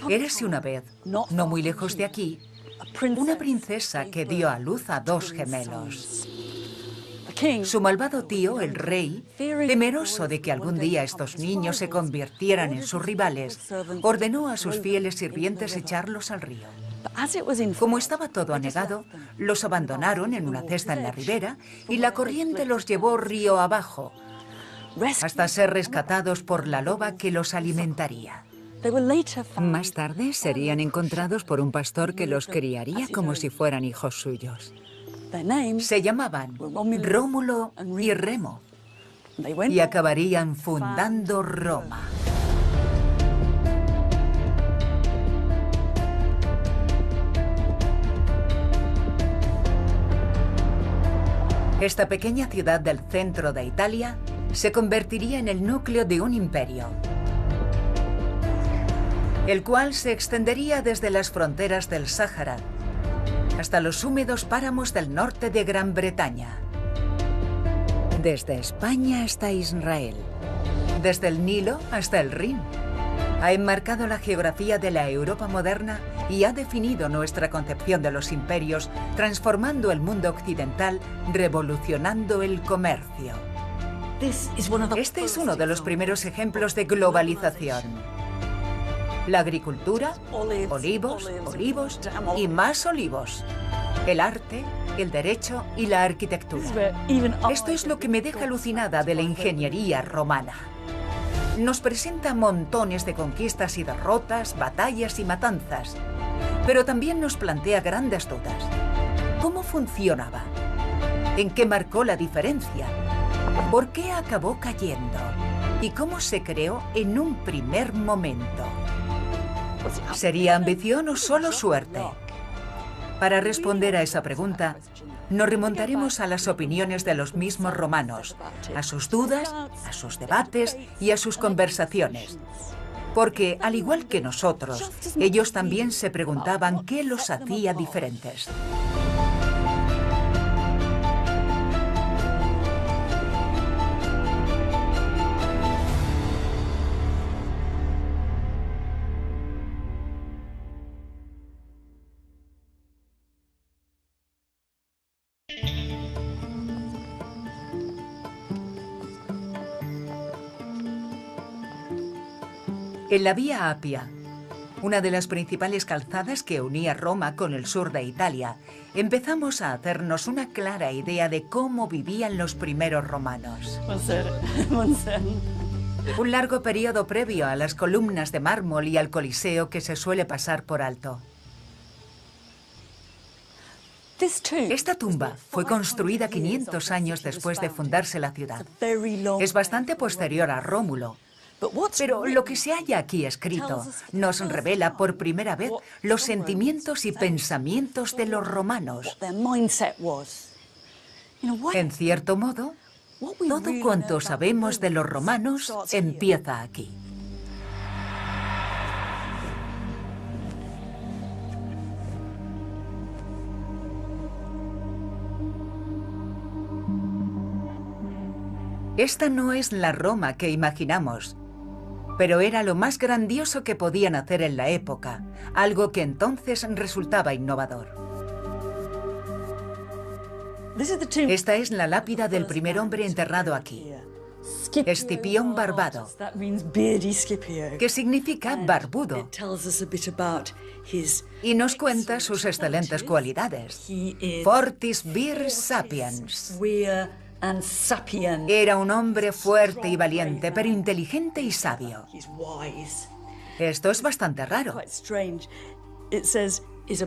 Érase una vez, no muy lejos de aquí, una princesa que dio a luz a dos gemelos. Su malvado tío, el rey, temeroso de que algún día estos niños se convirtieran en sus rivales, ordenó a sus fieles sirvientes echarlos al río. Como estaba todo anegado, los abandonaron en una cesta en la ribera y la corriente los llevó río abajo, hasta ser rescatados por la loba que los alimentaría. Más tarde serían encontrados por un pastor que los criaría como si fueran hijos suyos. Se llamaban Rómulo y Remo y acabarían fundando Roma. Esta pequeña ciudad del centro de Italia se convertiría en el núcleo de un imperio, el cual se extendería desde las fronteras del Sáhara hasta los húmedos páramos del norte de Gran Bretaña, desde España hasta Israel, desde el Nilo hasta el Rin. Ha enmarcado la geografía de la Europa moderna y ha definido nuestra concepción de los imperios, transformando el mundo occidental, revolucionando el comercio. Este es uno de los primeros ejemplos de globalización. La agricultura, olivos, olivos y más olivos. El arte, el derecho y la arquitectura. Esto es lo que me deja alucinada de la ingeniería romana. Nos presenta montones de conquistas y derrotas, batallas y matanzas, pero también nos plantea grandes dudas. ¿Cómo funcionaba? ¿En qué marcó la diferencia? ¿Por qué acabó cayendo? ¿Y cómo se creó en un primer momento? ¿Sería ambición o solo suerte? Para responder a esa pregunta, nos remontaremos a las opiniones de los mismos romanos, a sus dudas, a sus debates y a sus conversaciones. Porque, al igual que nosotros, ellos también se preguntaban qué los hacía diferentes. En la Vía Apia, una de las principales calzadas que unía Roma con el sur de Italia, empezamos a hacernos una clara idea de cómo vivían los primeros romanos. Un largo periodo previo a las columnas de mármol y al Coliseo que se suele pasar por alto. Esta tumba fue construida 500 años después de fundarse la ciudad. Es bastante posterior a Rómulo. Pero lo que se halla aquí escrito nos revela por primera vez los sentimientos y pensamientos de los romanos. En cierto modo, todo cuanto sabemos de los romanos empieza aquí. Esta no es la Roma que imaginamos, pero era lo más grandioso que podían hacer en la época, algo que entonces resultaba innovador. Esta es la lápida del primer hombre enterrado aquí, Escipión Barbado, que significa barbudo, y nos cuenta sus excelentes cualidades. Fortis vir sapiens. Era un hombre fuerte y valiente, pero inteligente y sabio. Esto es bastante raro.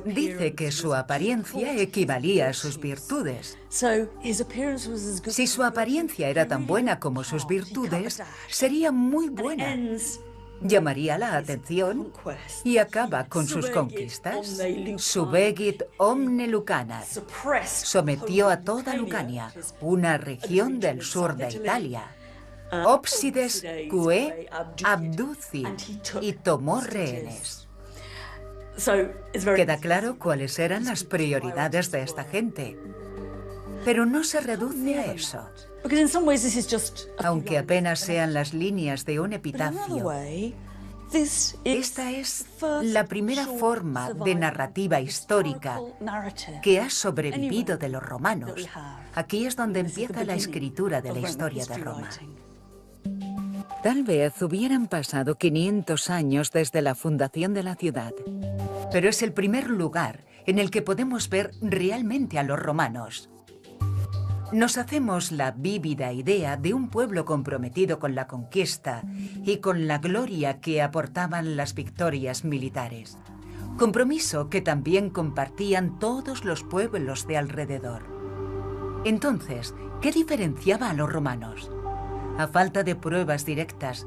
Dice que su apariencia equivalía a sus virtudes. Si su apariencia era tan buena como sus virtudes, sería muy buena. Llamaría la atención y acaba con sus conquistas. Subegit omne Lucanat. Sometió a toda Lucania, una región del sur de Italia. Ópsides que abduci, y tomó rehenes. Queda claro cuáles eran las prioridades de esta gente. Pero no se reduce a eso. Aunque apenas sean las líneas de un epitafio, Esta es la primera forma de narrativa histórica que ha sobrevivido de los romanos. Aquí es donde empieza la escritura de la historia de Roma. Tal vez hubieran pasado 500 años desde la fundación de la ciudad, pero es el primer lugar en el que podemos ver realmente a los romanos. Nos hacemos la vívida idea de un pueblo comprometido con la conquista y con la gloria que aportaban las victorias militares. Compromiso que también compartían todos los pueblos de alrededor. Entonces, ¿qué diferenciaba a los romanos? A falta de pruebas directas,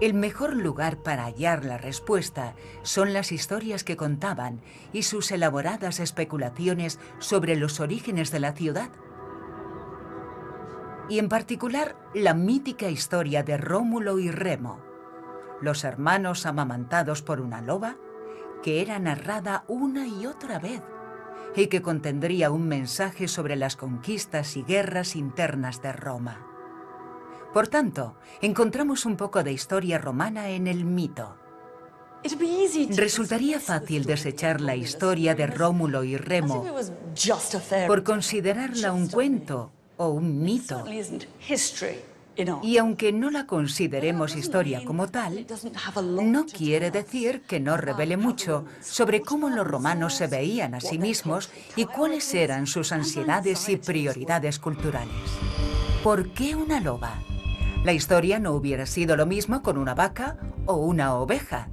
el mejor lugar para hallar la respuesta son las historias que contaban y sus elaboradas especulaciones sobre los orígenes de la ciudad. Y en particular, la mítica historia de Rómulo y Remo, los hermanos amamantados por una loba, que era narrada una y otra vez, y que contendría un mensaje sobre las conquistas y guerras internas de Roma. Por tanto, encontramos un poco de historia romana en el mito. Resultaría fácil desechar la historia de Rómulo y Remo por considerarla un cuento o un mito. Y aunque no la consideremos historia como tal, no quiere decir que no revele mucho sobre cómo los romanos se veían a sí mismos y cuáles eran sus ansiedades y prioridades culturales. ¿Por qué una loba? La historia no hubiera sido lo mismo con una vaca o una oveja.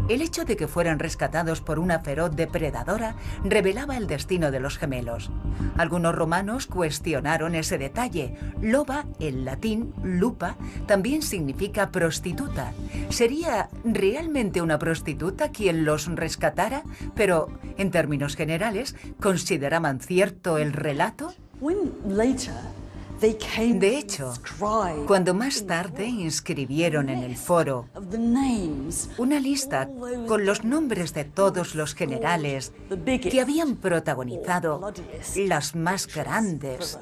El hecho de que fueran rescatados por una feroz depredadora revelaba el destino de los gemelos. Algunos romanos cuestionaron ese detalle. Loba, en latín, lupa, también significa prostituta. ¿Sería realmente una prostituta quien los rescatara? Pero, en términos generales, ¿consideraban cierto el relato? De hecho, cuando más tarde inscribieron en el foro una lista con los nombres de todos los generales que habían protagonizado las más grandes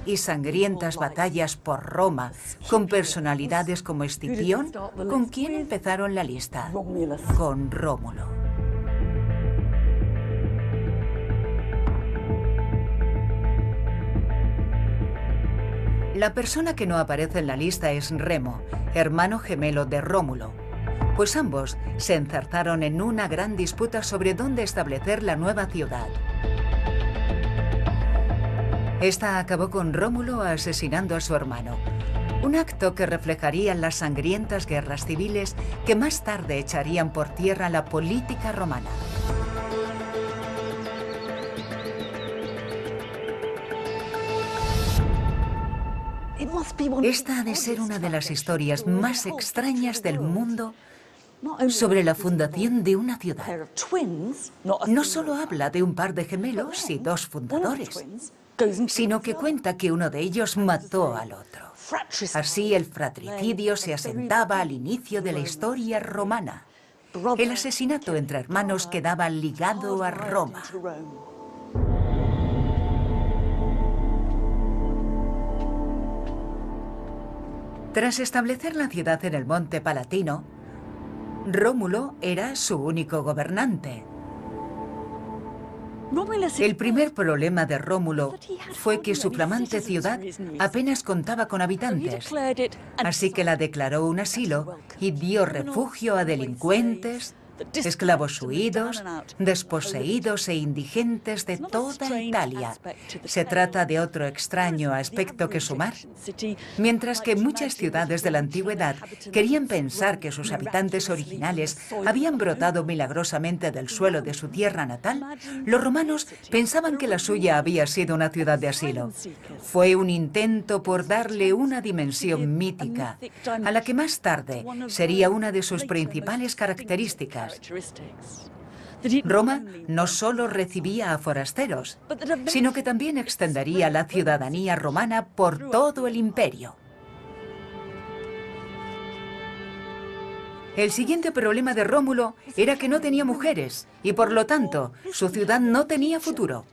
y sangrientas batallas por Roma, con personalidades como Escipión, ¿con quién empezaron la lista? Con Rómulo. La persona que no aparece en la lista es Remo, hermano gemelo de Rómulo, pues ambos se enzarzaron en una gran disputa sobre dónde establecer la nueva ciudad. Esta acabó con Rómulo asesinando a su hermano, un acto que reflejaría las sangrientas guerras civiles que más tarde echarían por tierra la política romana. Esta ha de ser una de las historias más extrañas del mundo sobre la fundación de una ciudad. No solo habla de un par de gemelos y dos fundadores, sino que cuenta que uno de ellos mató al otro. Así el fratricidio se asentaba al inicio de la historia romana. El asesinato entre hermanos quedaba ligado a Roma. Tras establecer la ciudad en el Monte Palatino, Rómulo era su único gobernante. El primer problema de Rómulo fue que su flamante ciudad apenas contaba con habitantes, así que la declaró un asilo y dio refugio a delincuentes, esclavos huidos, desposeídos e indigentes de toda Italia. Se trata de otro extraño aspecto que sumar. Mientras que muchas ciudades de la antigüedad querían pensar que sus habitantes originales habían brotado milagrosamente del suelo de su tierra natal, los romanos pensaban que la suya había sido una ciudad de asilo. Fue un intento por darle una dimensión mítica, a la que más tarde sería una de sus principales características. Roma no solo recibía a forasteros, sino que también extendería la ciudadanía romana por todo el imperio. El siguiente problema de Rómulo era que no tenía mujeres y por lo tanto su ciudad no tenía futuro.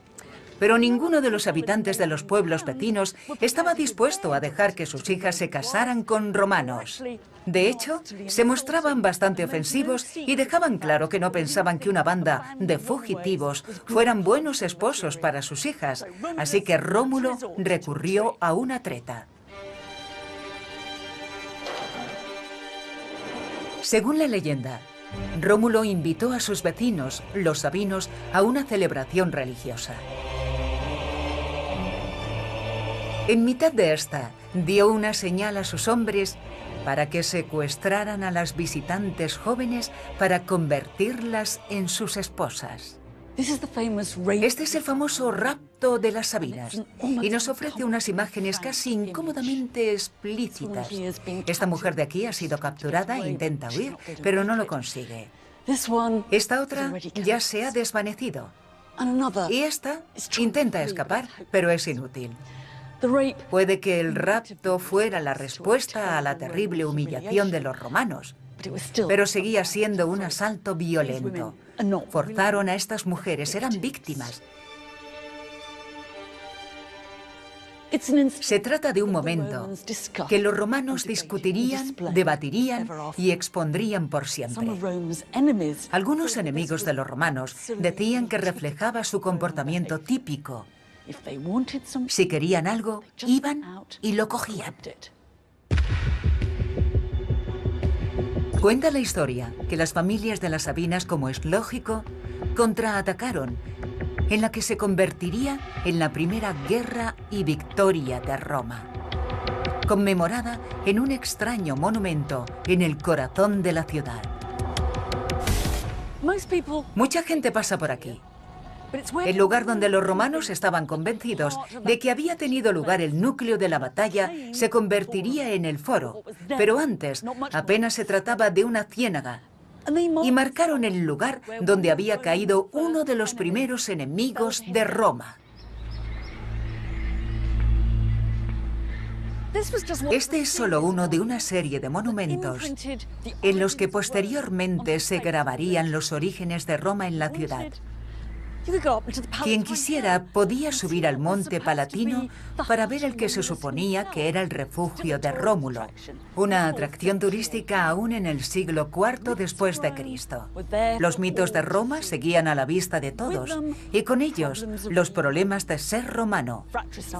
pero ninguno de los habitantes de los pueblos vecinos estaba dispuesto a dejar que sus hijas se casaran con romanos. De hecho, se mostraban bastante ofensivos y dejaban claro que no pensaban que una banda de fugitivos fueran buenos esposos para sus hijas, así que Rómulo recurrió a una treta. Según la leyenda, Rómulo invitó a sus vecinos, los sabinos, a una celebración religiosa. En mitad de esta, dio una señal a sus hombres para que secuestraran a las visitantes jóvenes para convertirlas en sus esposas. Este es el famoso rapto de las Sabinas y nos ofrece unas imágenes casi incómodamente explícitas. Esta mujer de aquí ha sido capturada e intenta huir, pero no lo consigue. Esta otra ya se ha desvanecido. Y esta intenta escapar, pero es inútil. Puede que el rapto fuera la respuesta a la terrible humillación de los romanos, pero seguía siendo un asalto violento. Forzaron a estas mujeres, eran víctimas. Se trata de un momento que los romanos discutirían, debatirían y expondrían por siempre. Algunos enemigos de los romanos decían que reflejaba su comportamiento típico. Si querían algo, iban y lo cogían. Cuenta la historia que las familias de las Sabinas, como es lógico, contraatacaron, en la que se convertiría en la primera guerra y victoria de Roma, conmemorada en un extraño monumento en el corazón de la ciudad. Mucha gente pasa por aquí. El lugar donde los romanos estaban convencidos de que había tenido lugar el núcleo de la batalla se convertiría en el foro, pero antes apenas se trataba de una ciénaga, y marcaron el lugar donde había caído uno de los primeros enemigos de Roma. Este es solo uno de una serie de monumentos en los que posteriormente se grabarían los orígenes de Roma en la ciudad. Quien quisiera podía subir al monte Palatino para ver el que se suponía que era el refugio de Rómulo, una atracción turística aún en el siglo IV después de Cristo. Los mitos de Roma seguían a la vista de todos, y con ellos los problemas de ser romano: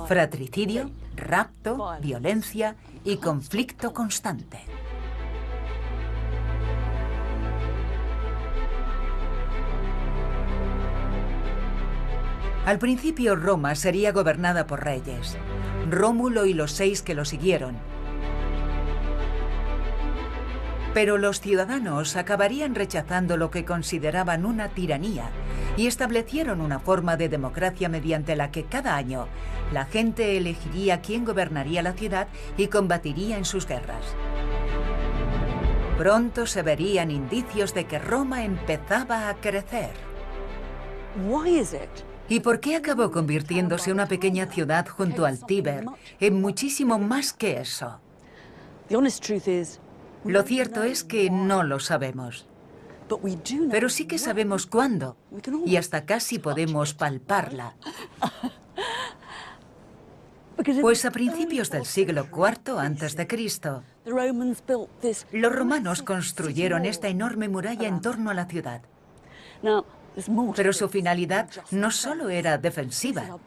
fratricidio, rapto, violencia y conflicto constante. Al principio Roma sería gobernada por reyes, Rómulo y los 6 que lo siguieron. Pero los ciudadanos acabarían rechazando lo que consideraban una tiranía y establecieron una forma de democracia mediante la que cada año la gente elegiría quién gobernaría la ciudad y combatiría en sus guerras. Pronto se verían indicios de que Roma empezaba a crecer. ¿Y por qué acabó convirtiéndose una pequeña ciudad junto al Tíber en muchísimo más que eso? Lo cierto es que no lo sabemos. Pero sí que sabemos cuándo, y hasta casi podemos palparla. Pues a principios del siglo IV a.C., los romanos construyeron esta enorme muralla en torno a la ciudad. Pero su finalidad no solo era defensiva,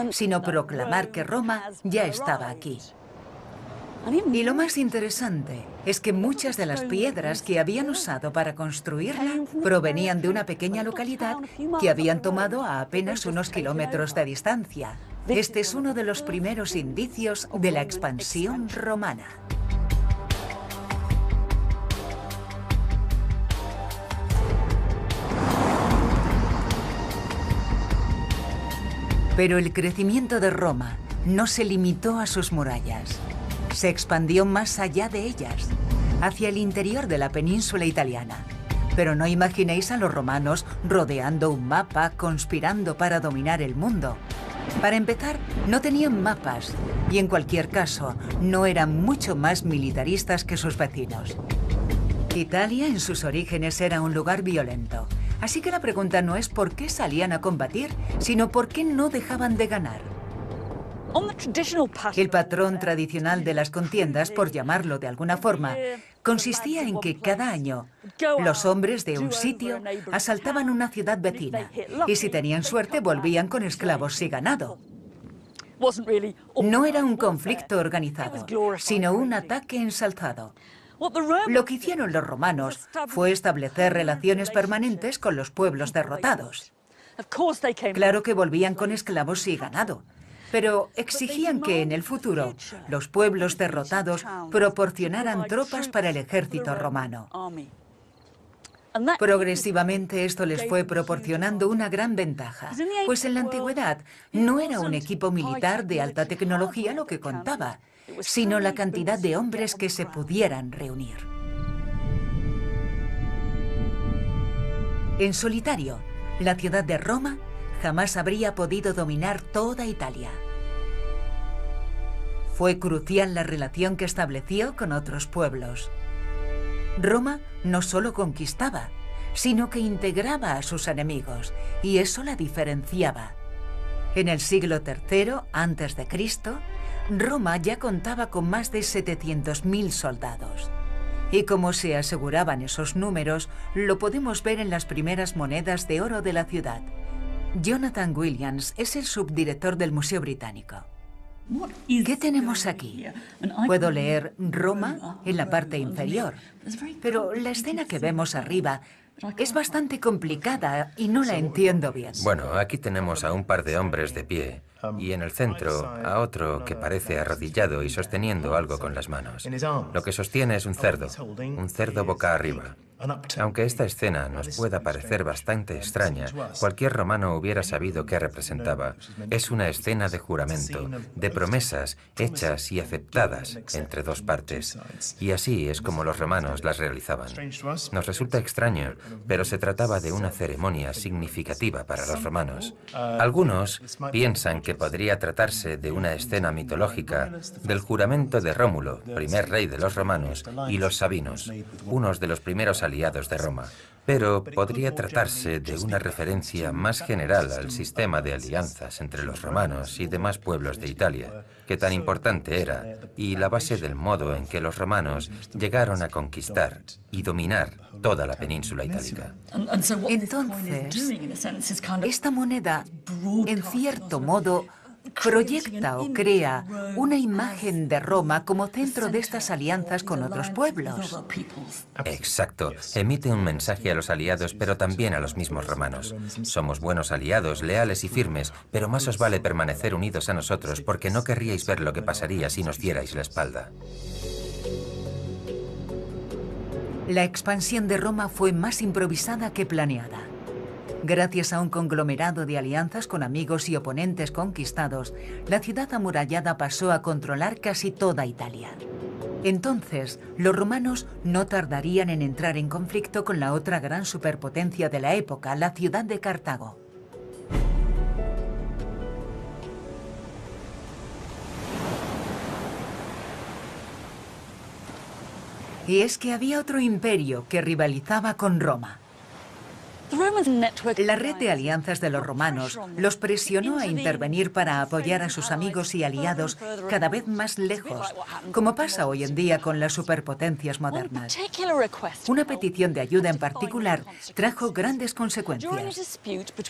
sino proclamar que Roma ya estaba aquí. Y lo más interesante es que muchas de las piedras que habían usado para construirla provenían de una pequeña localidad que habían tomado a apenas unos kilómetros de distancia. Este es uno de los primeros indicios de la expansión romana. Pero el crecimiento de Roma no se limitó a sus murallas. Se expandió más allá de ellas, hacia el interior de la península italiana. Pero no imaginéis a los romanos rodeando un mapa, conspirando para dominar el mundo. Para empezar, no tenían mapas y en cualquier caso no eran mucho más militaristas que sus vecinos. Italia en sus orígenes era un lugar violento. Así que la pregunta no es por qué salían a combatir, sino por qué no dejaban de ganar. El patrón tradicional de las contiendas, por llamarlo de alguna forma, consistía en que cada año los hombres de un sitio asaltaban una ciudad vecina y si tenían suerte volvían con esclavos y ganado. No era un conflicto organizado, sino un ataque ensalzado. Lo que hicieron los romanos fue establecer relaciones permanentes con los pueblos derrotados. Claro que volvían con esclavos y ganado, pero exigían que en el futuro los pueblos derrotados proporcionaran tropas para el ejército romano. Progresivamente esto les fue proporcionando una gran ventaja, pues en la antigüedad no era un equipo militar de alta tecnología lo que contaba, sino la cantidad de hombres que se pudieran reunir. En solitario, la ciudad de Roma jamás habría podido dominar toda Italia. Fue crucial la relación que estableció con otros pueblos. Roma no solo conquistaba, sino que integraba a sus enemigos, y eso la diferenciaba. En el siglo III a.C., Roma ya contaba con más de 700.000 soldados. Y como se aseguraban esos números, lo podemos ver en las primeras monedas de oro de la ciudad. Jonathan Williams es el subdirector del Museo Británico. ¿Qué tenemos aquí? Puedo leer Roma en la parte inferior, pero la escena que vemos arriba es bastante complicada y no la entiendo bien. Bueno, aquí tenemos a un par de hombres de pie y en el centro a otro que parece arrodillado y sosteniendo algo con las manos. Lo que sostiene es un cerdo boca arriba. Aunque esta escena nos pueda parecer bastante extraña, cualquier romano hubiera sabido qué representaba. Es una escena de juramento, de promesas hechas y aceptadas entre dos partes. Y así es como los romanos las realizaban. Nos resulta extraño, pero se trataba de una ceremonia significativa para los romanos. Algunos piensan que podría tratarse de una escena mitológica del juramento de Rómulo, primer rey de los romanos, y los sabinos, unos de los primeros aliados de Roma. Pero podría tratarse de una referencia más general al sistema de alianzas entre los romanos y demás pueblos de Italia, que tan importante era, y la base del modo en que los romanos llegaron a conquistar y dominar toda la península itálica. Entonces, esta moneda, en cierto modo, proyecta o crea una imagen de Roma como centro de estas alianzas con otros pueblos. Exacto. Emite un mensaje a los aliados, pero también a los mismos romanos. Somos buenos aliados, leales y firmes, pero más os vale permanecer unidos a nosotros porque no querríais ver lo que pasaría si nos dierais la espalda. La expansión de Roma fue más improvisada que planeada. Gracias a un conglomerado de alianzas con amigos y oponentes conquistados, la ciudad amurallada pasó a controlar casi toda Italia. Entonces, los romanos no tardarían en entrar en conflicto con la otra gran superpotencia de la época, la ciudad de Cartago. Y es que había otro imperio que rivalizaba con Roma. La red de alianzas de los romanos los presionó a intervenir para apoyar a sus amigos y aliados cada vez más lejos, como pasa hoy en día con las superpotencias modernas. Una petición de ayuda en particular trajo grandes consecuencias.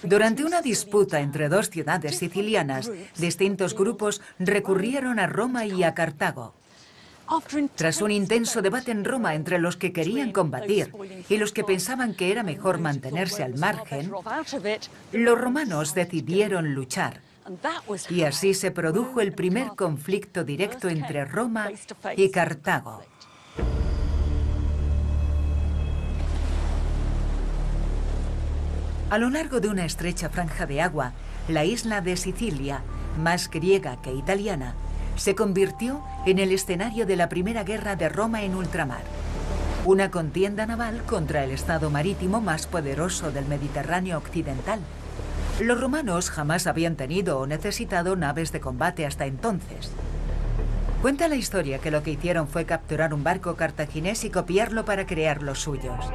Durante una disputa entre dos ciudades sicilianas, distintos grupos recurrieron a Roma y a Cartago. Tras un intenso debate en Roma entre los que querían combatir y los que pensaban que era mejor mantenerse al margen, los romanos decidieron luchar. Y así se produjo el primer conflicto directo entre Roma y Cartago. A lo largo de una estrecha franja de agua, la isla de Sicilia, más griega que italiana, se convirtió en el escenario de la primera guerra de Roma en ultramar. Una contienda naval contra el estado marítimo más poderoso del Mediterráneo occidental. Los romanos jamás habían tenido o necesitado naves de combate hasta entonces. Cuenta la historia que lo que hicieron fue capturar un barco cartaginés y copiarlo para crear los suyos.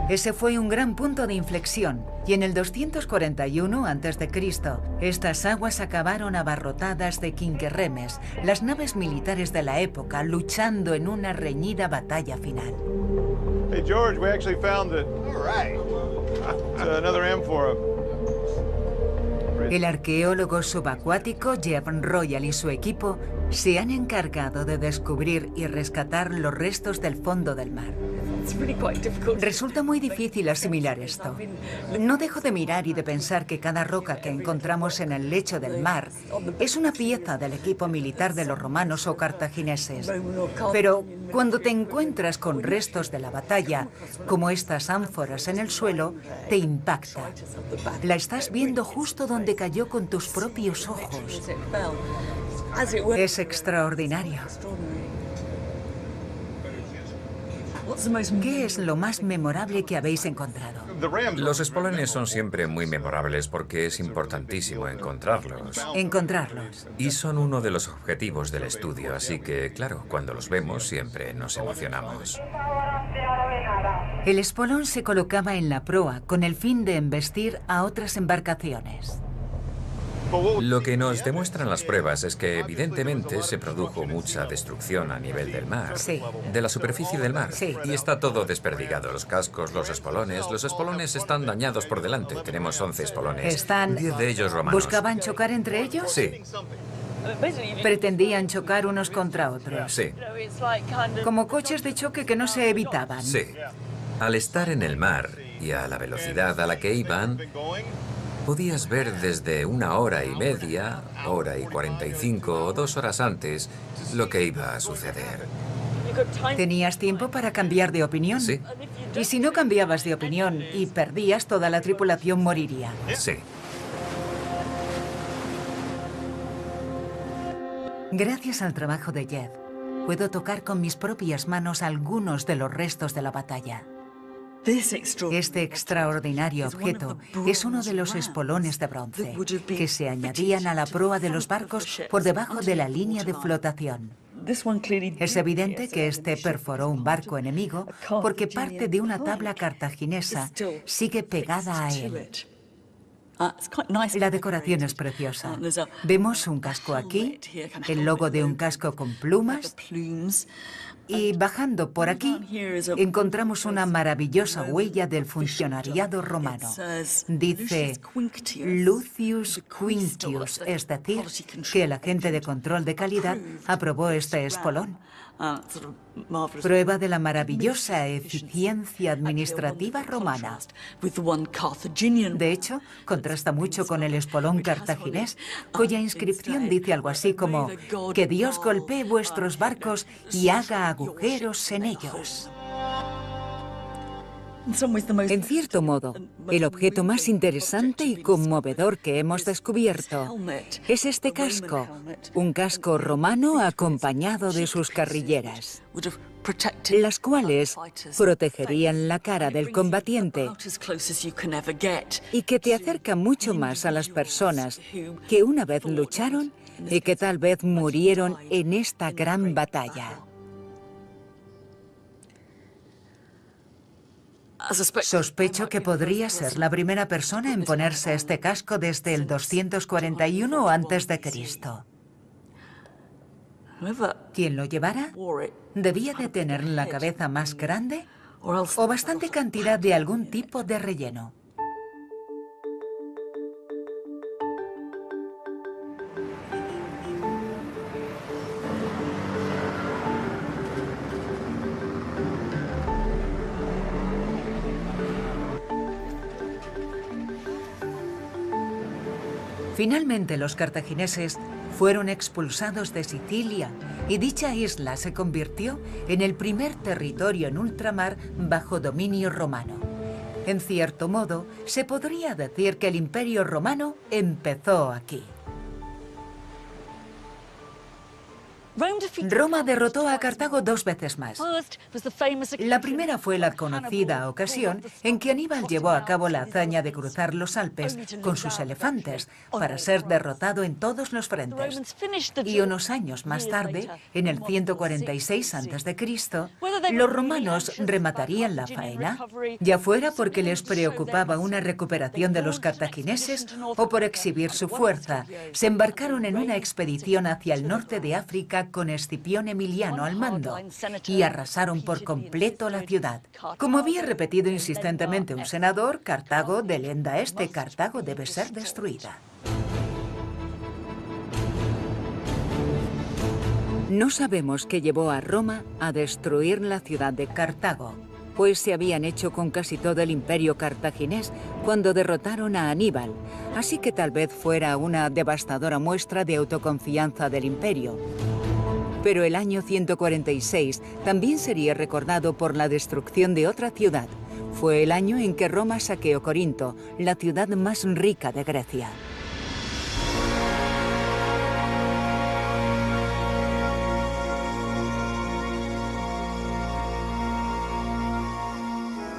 Ese fue un gran punto de inflexión, y en el 241 a.C., estas aguas acabaron abarrotadas de quinquerremes, las naves militares de la época, luchando en una reñida batalla final. Hey George, we actually found it. All right. Another amphora. El arqueólogo subacuático Jeff Royal y su equipo se han encargado de descubrir y rescatar los restos del fondo del mar. Resulta muy difícil asimilar esto. No dejo de mirar y de pensar que cada roca que encontramos en el lecho del mar es una pieza del equipo militar de los romanos o cartagineses. Pero cuando te encuentras con restos de la batalla, como estas ánforas en el suelo, te impacta. La estás viendo justo donde cayó con tus propios ojos. Es extraordinario. ¿Qué es lo más memorable que habéis encontrado? Los espolones son siempre muy memorables porque es importantísimo encontrarlos. Encontrarlos. Y son uno de los objetivos del estudio, así que, claro, cuando los vemos siempre nos emocionamos. El espolón se colocaba en la proa con el fin de embestir a otras embarcaciones. Lo que nos demuestran las pruebas es que evidentemente se produjo mucha destrucción a nivel del mar, Sí. de la superficie del mar, Sí. y está todo desperdigado, los cascos, los espolones están dañados por delante, tenemos 11 espolones, 10 de ellos romanos. ¿Buscaban chocar entre ellos? Sí, Pretendían chocar unos contra otros. sí, Como coches de choque que no se evitaban. sí. Al estar en el mar y a la velocidad a la que iban, podías ver desde 1 hora y media, hora y 45 o 2 horas antes lo que iba a suceder. ¿Tenías tiempo para cambiar de opinión? Sí. Y si no cambiabas de opinión y perdías, toda la tripulación moriría. Sí. Gracias al trabajo de Jeff, puedo tocar con mis propias manos algunos de los restos de la batalla. Este extraordinario objeto es uno de los espolones de bronce que se añadían a la proa de los barcos por debajo de la línea de flotación. Es evidente que este perforó un barco enemigo porque parte de una tabla cartaginesa sigue pegada a él. La decoración es preciosa. Vemos un casco aquí, el logo de un casco con plumas, y bajando por aquí encontramos una maravillosa huella del funcionariado romano. Dice Lucius Quinctius, es decir, que el agente de control de calidad aprobó este espolón. Prueba de la maravillosa eficiencia administrativa romana. De hecho, contrasta mucho con el espolón cartaginés, cuya inscripción dice algo así como «Que Dios golpee vuestros barcos y haga agujeros en ellos». En cierto modo, el objeto más interesante y conmovedor que hemos descubierto es este casco, un casco romano acompañado de sus carrilleras, las cuales protegerían la cara del combatiente y que te acerca mucho más a las personas que una vez lucharon y que tal vez murieron en esta gran batalla. Sospecho que podría ser la primera persona en ponerse este casco desde el 241 a.C. Quien lo llevara debía de tener la cabeza más grande o bastante cantidad de algún tipo de relleno. Finalmente los cartagineses fueron expulsados de Sicilia y dicha isla se convirtió en el primer territorio en ultramar bajo dominio romano. En cierto modo, se podría decir que el Imperio Romano empezó aquí. Roma derrotó a Cartago 2 veces más. La primera fue la conocida ocasión en que Aníbal llevó a cabo la hazaña de cruzar los Alpes con sus elefantes para ser derrotado en todos los frentes. Y unos años más tarde, en el 146 a.C., los romanos rematarían la faena, ya fuera porque les preocupaba una recuperación de los cartagineses o por exhibir su fuerza. Se embarcaron en una expedición hacia el norte de África con Escipión Emiliano al mando y arrasaron por completo la ciudad. Como había repetido insistentemente un senador, Cartago, de lenda este, Cartago debe ser destruida. No sabemos qué llevó a Roma a destruir la ciudad de Cartago, pues se habían hecho con casi todo el imperio cartaginés cuando derrotaron a Aníbal, así que tal vez fuera una devastadora muestra de autoconfianza del imperio. Pero el año 146 también sería recordado por la destrucción de otra ciudad. Fue el año en que Roma saqueó Corinto, la ciudad más rica de Grecia.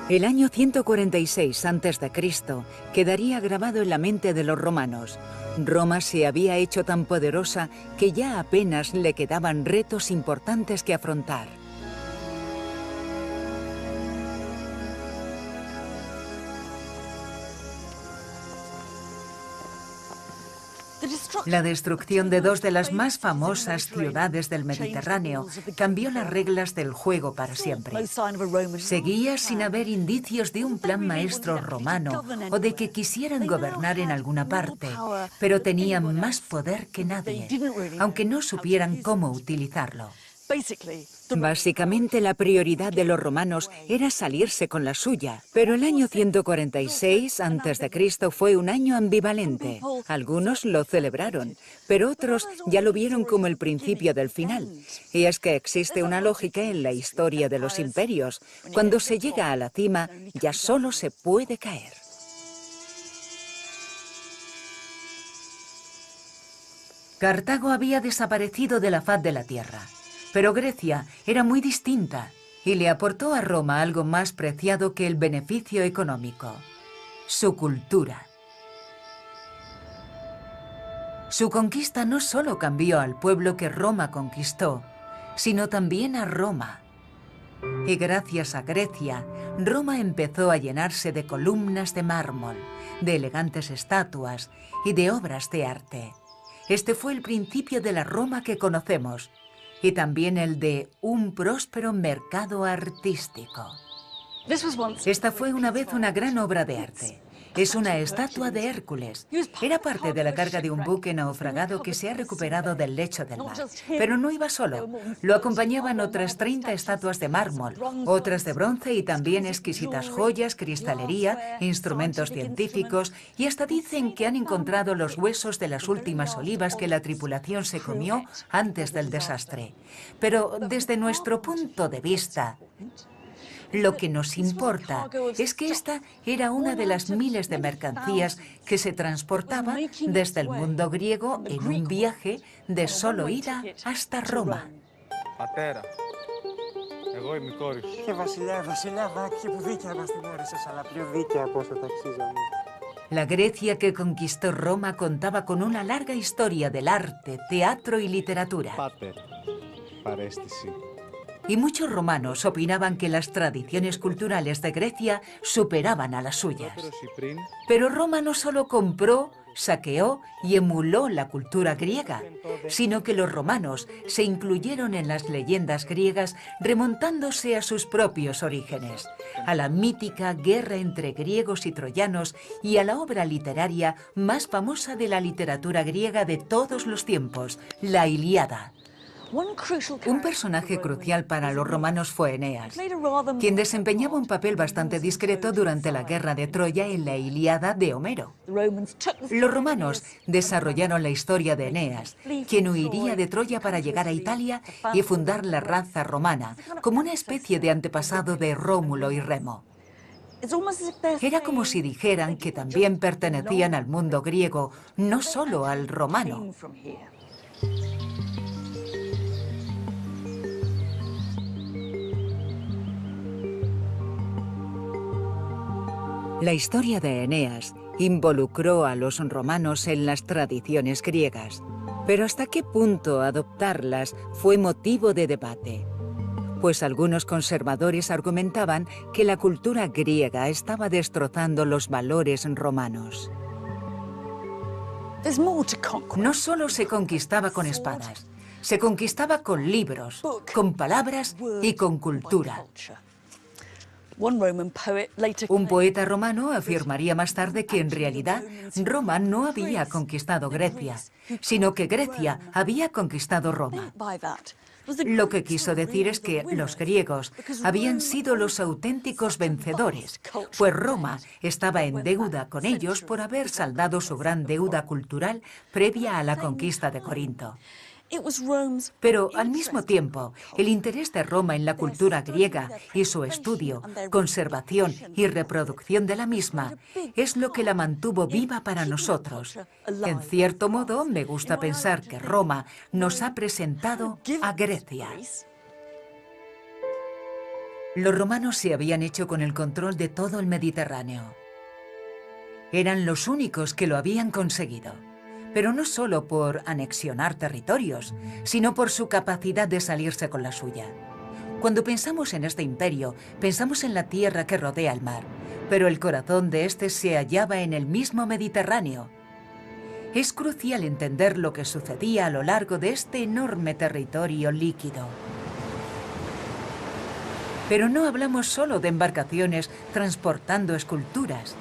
El año 146 a.C. quedaría grabado en la mente de los romanos. Roma se había hecho tan poderosa que ya apenas le quedaban retos importantes que afrontar. La destrucción de 2 de las más famosas ciudades del Mediterráneo cambió las reglas del juego para siempre. Seguía sin haber indicios de un plan maestro romano o de que quisieran gobernar en alguna parte, pero tenían más poder que nadie, aunque no supieran cómo utilizarlo. Básicamente la prioridad de los romanos era salirse con la suya, pero el año 146 a.C. fue un año ambivalente. Algunos lo celebraron, pero otros ya lo vieron como el principio del final. Y es que existe una lógica en la historia de los imperios. Cuando se llega a la cima, ya solo se puede caer. Cartago había desaparecido de la faz de la tierra. Pero Grecia era muy distinta y le aportó a Roma algo más preciado que el beneficio económico: su cultura. Su conquista no solo cambió al pueblo que Roma conquistó, sino también a Roma. Y gracias a Grecia, Roma empezó a llenarse de columnas de mármol, de elegantes estatuas y de obras de arte. Este fue el principio de la Roma que conocemos, y también el de un próspero mercado artístico. Esta fue una vez una gran obra de arte. Es una estatua de Hércules. Era parte de la carga de un buque naufragado que se ha recuperado del lecho del mar. Pero no iba solo. Lo acompañaban otras 30 estatuas de mármol, otras de bronce y también exquisitas joyas, cristalería, instrumentos científicos, y hasta dicen que han encontrado los huesos de las últimas olivas que la tripulación se comió antes del desastre. Pero desde nuestro punto de vista, lo que nos importa es que esta era una de las miles de mercancías que se transportaba desde el mundo griego en un viaje de solo ida hasta Roma. La Grecia que conquistó Roma contaba con una larga historia del arte, teatro y literatura. Y muchos romanos opinaban que las tradiciones culturales de Grecia superaban a las suyas. Pero Roma no solo compró, saqueó y emuló la cultura griega, sino que los romanos se incluyeron en las leyendas griegas remontándose a sus propios orígenes, a la mítica guerra entre griegos y troyanos y a la obra literaria más famosa de la literatura griega de todos los tiempos, la Ilíada. Un personaje crucial para los romanos fue Eneas, quien desempeñaba un papel bastante discreto durante la guerra de Troya en la Ilíada de Homero. Los romanos desarrollaron la historia de Eneas, quien huiría de Troya para llegar a Italia y fundar la raza romana, como una especie de antepasado de Rómulo y Remo. Era como si dijeran que también pertenecían al mundo griego, no solo al romano. La historia de Eneas involucró a los romanos en las tradiciones griegas, pero ¿hasta qué punto adoptarlas fue motivo de debate? Pues algunos conservadores argumentaban que la cultura griega estaba destrozando los valores romanos. No solo se conquistaba con espadas, se conquistaba con libros, con palabras y con cultura. Un poeta romano afirmaría más tarde que en realidad Roma no había conquistado Grecia, sino que Grecia había conquistado Roma. Lo que quiso decir es que los griegos habían sido los auténticos vencedores, pues Roma estaba en deuda con ellos por haber saldado su gran deuda cultural previa a la conquista de Corinto. Pero al mismo tiempo, el interés de Roma en la cultura griega y su estudio, conservación y reproducción de la misma es lo que la mantuvo viva para nosotros. En cierto modo, me gusta pensar que Roma nos ha presentado a Grecia. Los romanos se habían hecho con el control de todo el Mediterráneo. Eran los únicos que lo habían conseguido. Pero no solo por anexionar territorios, sino por su capacidad de salirse con la suya. Cuando pensamos en este imperio, pensamos en la tierra que rodea el mar, pero el corazón de este se hallaba en el mismo Mediterráneo. Es crucial entender lo que sucedía a lo largo de este enorme territorio líquido. Pero no hablamos solo de embarcaciones transportando esculturas.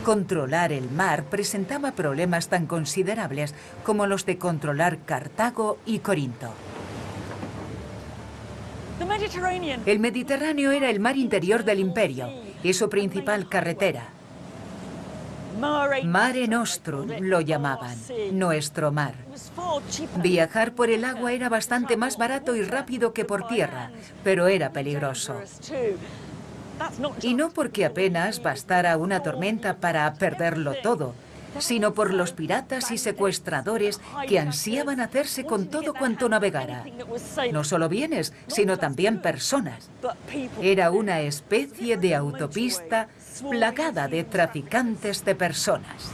Controlar el mar presentaba problemas tan considerables como los de controlar Cartago y Corinto. El Mediterráneo era el mar interior del imperio y su principal carretera. Mare Nostrum lo llamaban, nuestro mar. Viajar por el agua era bastante más barato y rápido que por tierra, pero era peligroso. Y no porque apenas bastara una tormenta para perderlo todo, sino por los piratas y secuestradores que ansiaban hacerse con todo cuanto navegara. No solo bienes, sino también personas. Era una especie de autopista plagada de traficantes de personas.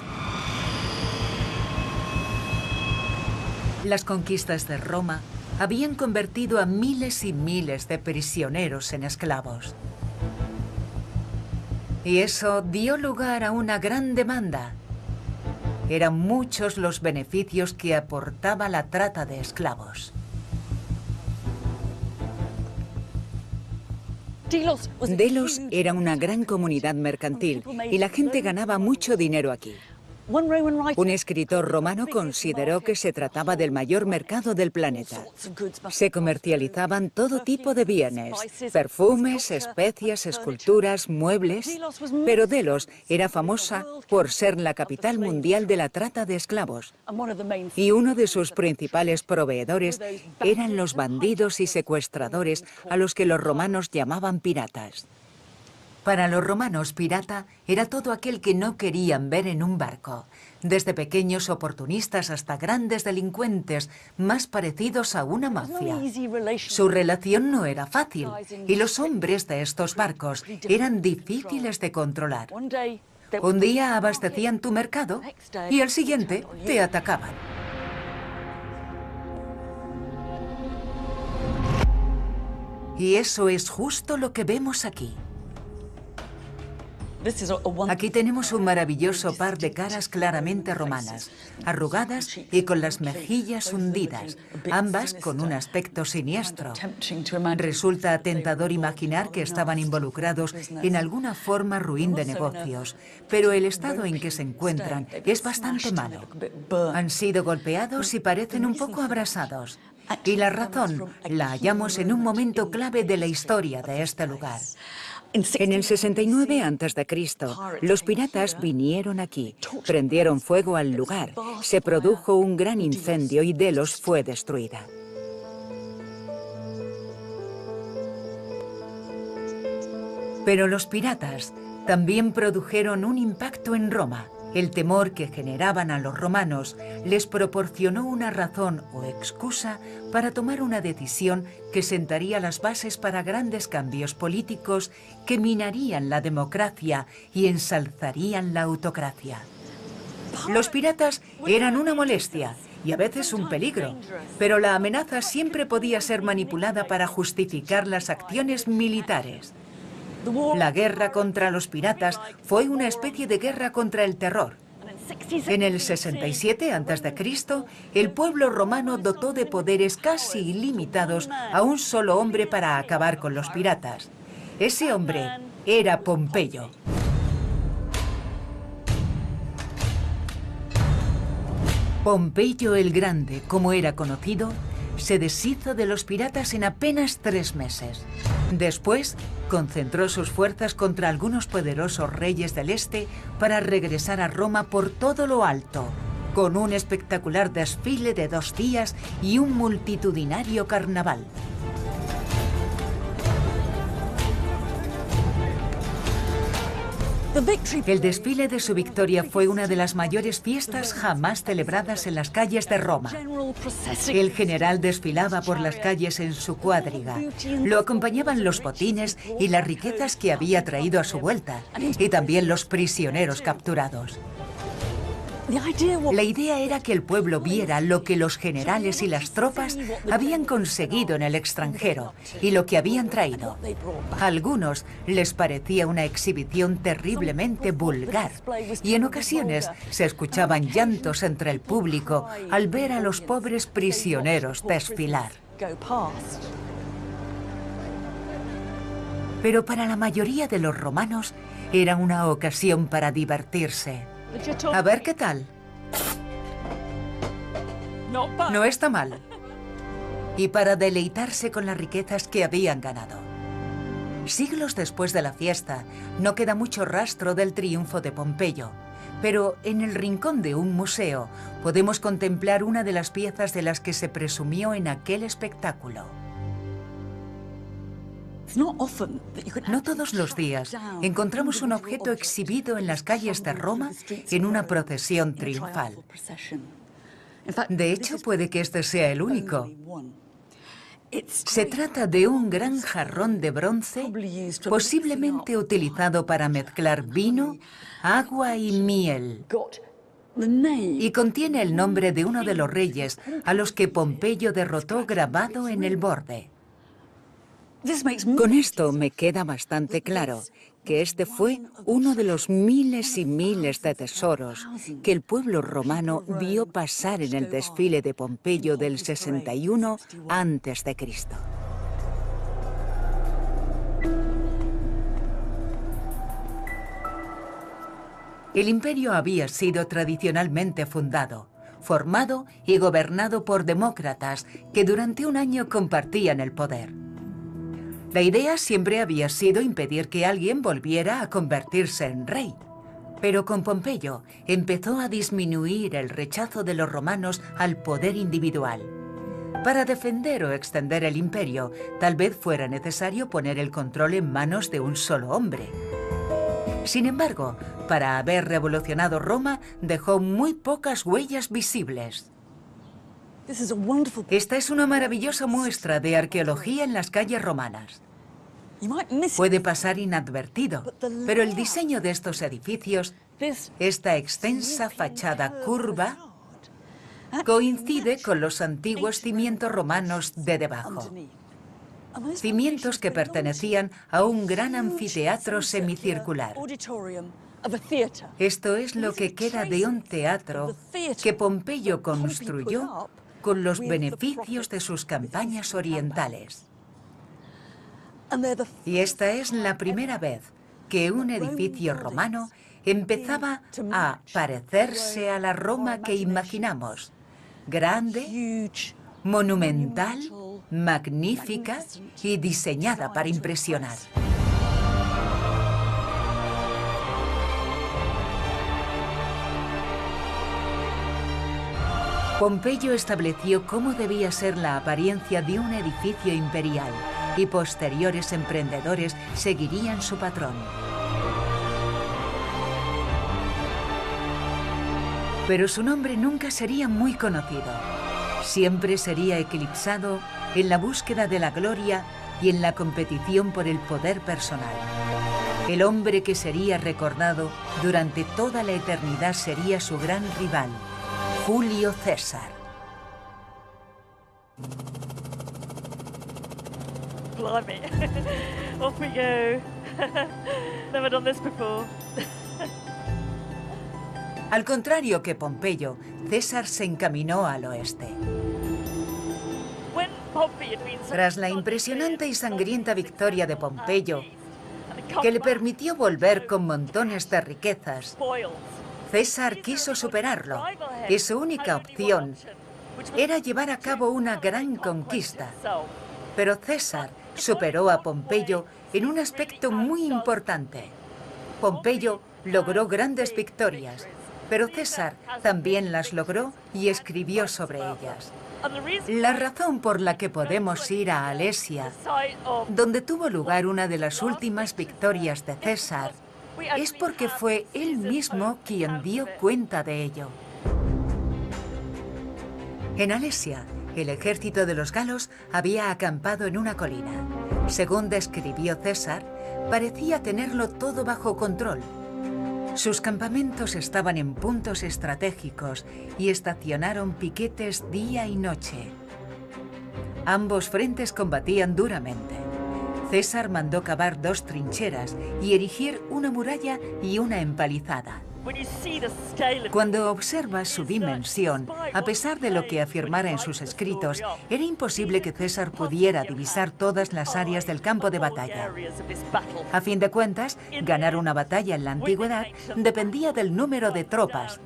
Las conquistas de Roma habían convertido a miles y miles de prisioneros en esclavos. Y eso dio lugar a una gran demanda. Eran muchos los beneficios que aportaba la trata de esclavos. Delos era una gran comunidad mercantil y la gente ganaba mucho dinero aquí. Un escritor romano consideró que se trataba del mayor mercado del planeta. Se comercializaban todo tipo de bienes, perfumes, especias, esculturas, muebles, pero Delos era famosa por ser la capital mundial de la trata de esclavos. Y uno de sus principales proveedores eran los bandidos y secuestradores a los que los romanos llamaban piratas. Para los romanos, pirata era todo aquel que no querían ver en un barco, desde pequeños oportunistas hasta grandes delincuentes, más parecidos a una mafia. Su relación no era fácil, y los hombres de estos barcos eran difíciles de controlar. Un día abastecían tu mercado y al siguiente te atacaban. Y eso es justo lo que vemos aquí. Aquí tenemos un maravilloso par de caras claramente romanas, arrugadas y con las mejillas hundidas, ambas con un aspecto siniestro. Resulta tentador imaginar que estaban involucrados en alguna forma ruin de negocios, pero el estado en que se encuentran es bastante malo. Han sido golpeados y parecen un poco abrasados. Y la razón la hallamos en un momento clave de la historia de este lugar. En el 69 a.C., los piratas vinieron aquí, prendieron fuego al lugar, se produjo un gran incendio y Delos fue destruida. Pero los piratas también produjeron un impacto en Roma El temor que generaban a los romanos les proporcionó una razón o excusa para tomar una decisión que sentaría las bases para grandes cambios políticos que minarían la democracia y ensalzarían la autocracia. Los piratas eran una molestia y a veces un peligro, pero la amenaza siempre podía ser manipulada para justificar las acciones militares. La guerra contra los piratas fue una especie de guerra contra el terror. En el 67 a.C., el pueblo romano dotó de poderes casi ilimitados a un solo hombre para acabar con los piratas. Ese hombre era Pompeyo. Pompeyo el Grande, como era conocido, se deshizo de los piratas en apenas 3 meses. Después, concentró sus fuerzas contra algunos poderosos reyes del este para regresar a Roma por todo lo alto, con un espectacular desfile de 2 días y un multitudinario carnaval. El desfile de su victoria fue una de las mayores fiestas jamás celebradas en las calles de Roma. El general desfilaba por las calles en su cuadriga. Lo acompañaban los botines y las riquezas que había traído a su vuelta, y también los prisioneros capturados. La idea era que el pueblo viera lo que los generales y las tropas habían conseguido en el extranjero y lo que habían traído. A algunos les parecía una exhibición terriblemente vulgar y en ocasiones se escuchaban llantos entre el público al ver a los pobres prisioneros desfilar. Pero para la mayoría de los romanos era una ocasión para divertirse. A ver qué tal. No está mal. Y para deleitarse con las riquezas que habían ganado. Siglos después de la fiesta, no queda mucho rastro del triunfo de Pompeyo, pero en el rincón de un museo podemos contemplar una de las piezas de las que se presumió en aquel espectáculo. No todos los días encontramos un objeto exhibido en las calles de Roma en una procesión triunfal. De hecho, puede que este sea el único. Se trata de un gran jarrón de bronce, posiblemente utilizado para mezclar vino, agua y miel. Y contiene el nombre de uno de los reyes a los que Pompeyo derrotó grabado en el borde. Con esto me queda bastante claro que este fue uno de los miles y miles de tesoros que el pueblo romano vio pasar en el desfile de Pompeyo del 61 a.C. El imperio había sido tradicionalmente fundado, formado y gobernado por demócratas que durante un año compartían el poder. La idea siempre había sido impedir que alguien volviera a convertirse en rey. Pero con Pompeyo empezó a disminuir el rechazo de los romanos al poder individual. Para defender o extender el imperio, tal vez fuera necesario poner el control en manos de un solo hombre. Sin embargo, para haber revolucionado Roma, dejó muy pocas huellas visibles. Esta es una maravillosa muestra de arqueología en las calles romanas. Puede pasar inadvertido, pero el diseño de estos edificios, esta extensa fachada curva, coincide con los antiguos cimientos romanos de debajo. Cimientos que pertenecían a un gran anfiteatro semicircular. Esto es lo que queda de un teatro que Pompeyo construyó con los beneficios de sus campañas orientales. Y esta es la primera vez que un edificio romano empezaba a parecerse a la Roma que imaginamos. Grande, monumental, magnífica y diseñada para impresionar. Pompeyo estableció cómo debía ser la apariencia de un edificio imperial y posteriores emprendedores seguirían su patrón. Pero su nombre nunca sería muy conocido. Siempre sería eclipsado en la búsqueda de la gloria y en la competición por el poder personal. El hombre que sería recordado durante toda la eternidad sería su gran rival, Julio César. Blimey. Off we go. Never done this before. Al contrario que Pompeyo, César se encaminó al oeste. Tras la impresionante y sangrienta victoria de Pompeyo, que le permitió volver con montones de riquezas, César quiso superarlo y su única opción era llevar a cabo una gran conquista. Pero César superó a Pompeyo en un aspecto muy importante. Pompeyo logró grandes victorias, pero César también las logró y escribió sobre ellas. La razón por la que podemos ir a Alesia, donde tuvo lugar una de las últimas victorias de César, es porque fue él mismo quien dio cuenta de ello. En Alesia, el ejército de los galos había acampado en una colina. Según describió César, parecía tenerlo todo bajo control. Sus campamentos estaban en puntos estratégicos y estacionaron piquetes día y noche. Ambos frentes combatían duramente. César mandó cavar 2 trincheras y erigir una muralla y una empalizada. Cuando observas su dimensión, a pesar de lo que afirmara en sus escritos, era imposible que César pudiera divisar todas las áreas del campo de batalla. A fin de cuentas, ganar una batalla en la antigüedad dependía del número de tropas,